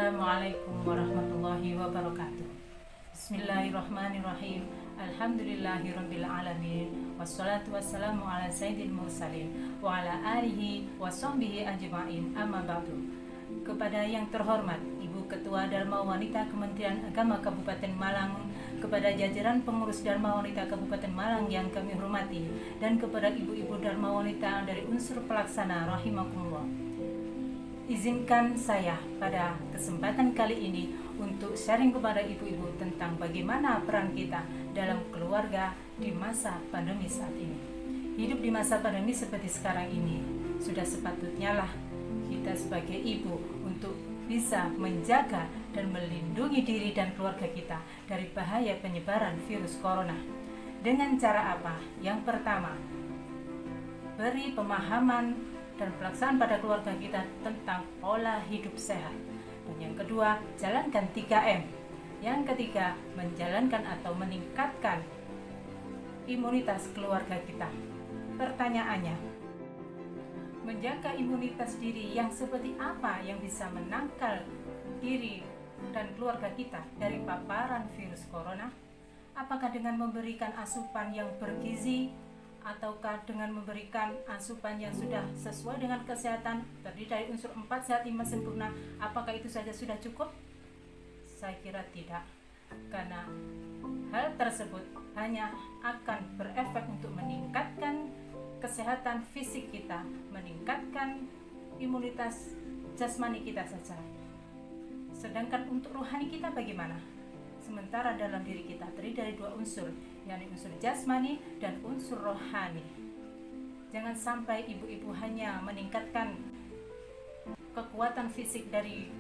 Assalamualaikum warahmatullahi wabarakatuh. Bismillahirrahmanirrahim. Alhamdulillahirrabbilalamin. Wassalatu wassalamu ala sayyidil mursalin wa ala alihi wa sahbihi ajma'in, amma ba'du. Kepada yang terhormat Ibu Ketua Dharma Wanita Kementerian Agama Kabupaten Malang, kepada jajaran pengurus Dharma Wanita Kabupaten Malang yang kami hormati, dan kepada ibu-ibu Dharma Wanita dari unsur pelaksana rahimakumullah. Izinkan saya pada kesempatan kali ini untuk sharing kepada ibu-ibu tentang bagaimana peran kita dalam keluarga di masa pandemi saat ini. Hidup di masa pandemi seperti sekarang ini, sudah sepatutnya lah kita sebagai ibu untuk bisa menjaga dan melindungi diri dan keluarga kita dari bahaya penyebaran virus corona. Dengan cara apa? Yang pertama, beri pemahaman dan pelaksanaan pada keluarga kita tentang pola hidup sehat. Dan yang kedua, jalankan 3M. Yang ketiga, menjalankan atau meningkatkan imunitas keluarga kita. Pertanyaannya, menjaga imunitas diri yang seperti apa yang bisa menangkal diri dan keluarga kita dari paparan virus corona? Apakah dengan memberikan asupan yang bergizi, ataukah dengan memberikan asupan yang sudah sesuai dengan kesehatan, terdiri dari unsur 4 sehat 5 sempurna? Apakah itu saja sudah cukup? Saya kira tidak, karena hal tersebut hanya akan berefek untuk meningkatkan kesehatan fisik kita, meningkatkan imunitas jasmani kita saja. Sedangkan untuk rohani kita bagaimana? Sementara dalam diri kita terdiri dari 2 unsur, yakni unsur jasmani dan unsur rohani. Jangan sampai ibu-ibu hanya meningkatkan kekuatan fisik dari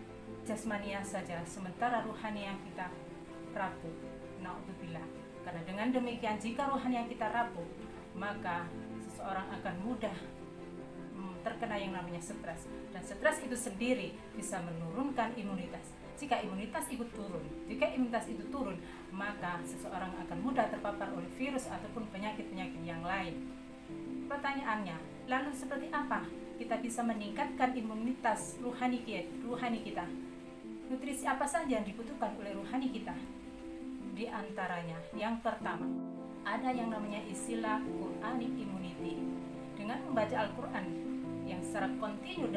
jasmania saja, sementara rohani yang kita rapuh. Na'udzubillah. Karena dengan demikian, jika rohani yang kita rapuh, maka seseorang akan mudah terkena yang namanya stres, dan stres itu sendiri bisa menurunkan imunitas. Jika imunitas itu turun, maka seseorang akan mudah terpapar oleh virus ataupun penyakit-penyakit yang lain. Pertanyaannya, lalu seperti apa kita bisa meningkatkan imunitas rohani kita? Nutrisi apa saja yang dibutuhkan oleh rohani kita? Di antaranya, yang pertama, ada yang namanya istilah Quranic immunity. Dengan membaca Al-Quran yang secara kontinu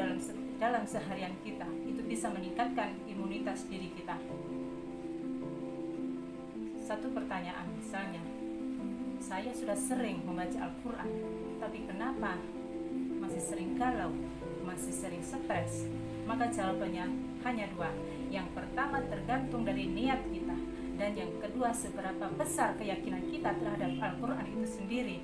dalam seharian kita, itu bisa meningkatkan imunitas diri kita. Satu pertanyaan, misalnya, saya sudah sering membaca Al-Quran, tapi kenapa masih sering galau, masih sering stres? Maka jawabannya hanya 2. Yang pertama, tergantung dari niat kita, dan yang kedua, seberapa besar keyakinan kita terhadap Al-Quran itu sendiri.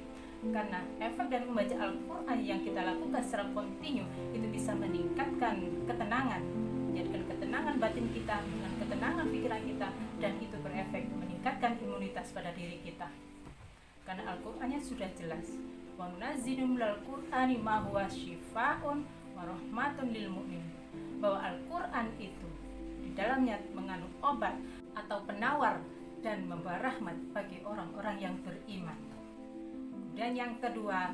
Karena efek dari membaca Al-Quran yang kita lakukan secara kontinu itu bisa meningkatkan ketenangan, menjadikan ketenangan batin kita dengan ketenangan pikiran kita, dan itu berefek meningkatkan imunitas pada diri kita. Karena Al-Qurannya sudah jelas, wa nunazzilu minal Qur'ani ma huwa syifaa'un wa rahmatun lil mu'minin, bahwa Al-Quran itu di dalamnya mengandung obat atau penawar dan membawa rahmat bagi orang-orang yang beriman. Dan yang kedua,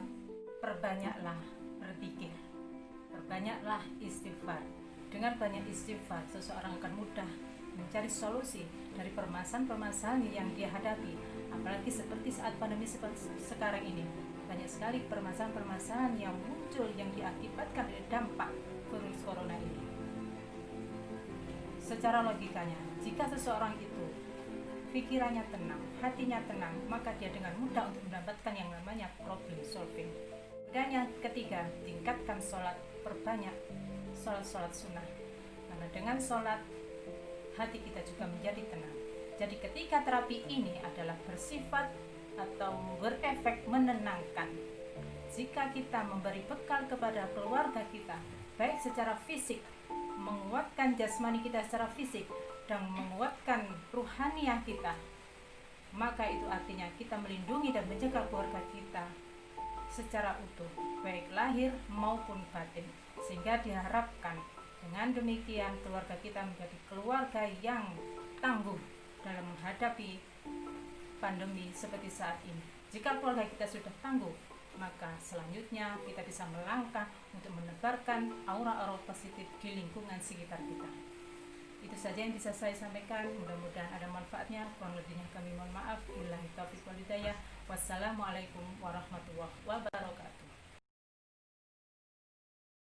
perbanyaklah berzikir, perbanyaklah istighfar. Dengan banyak istighfar, seseorang akan mudah mencari solusi dari permasalahan-permasalahan yang dia hadapi. Apalagi seperti saat pandemi seperti sekarang ini, banyak sekali permasalahan-permasalahan yang muncul yang diakibatkan dari dampak virus corona ini. Secara logikanya, jika seseorang itu pikirannya tenang, hatinya tenang, maka dia dengan mudah untuk mendapatkan yang namanya problem solving. Dan yang ketiga, tingkatkan sholat, perbanyak sholat sunnah. Karena dengan sholat, hati kita juga menjadi tenang. Jadi ketika terapi ini adalah bersifat atau berefek menenangkan. Jika kita memberi bekal kepada keluarga kita, baik secara fisik, menguatkan jasmani kita secara fisik, dan menguatkan ruhaniah kita, maka itu artinya kita melindungi dan menjaga keluarga kita secara utuh, baik lahir maupun batin. Sehingga diharapkan dengan demikian keluarga kita menjadi keluarga yang tangguh dalam menghadapi pandemi seperti saat ini. Jika keluarga kita sudah tangguh, maka selanjutnya kita bisa melangkah untuk menebarkan aura-aura positif di lingkungan sekitar kita. Itu saja yang bisa saya sampaikan, mudah-mudahan ada manfaatnya. Kurang lebihnya kami mohon maaf. Billahi taufiq wal hidayah. Wassalamualaikum warahmatullahi wabarakatuh.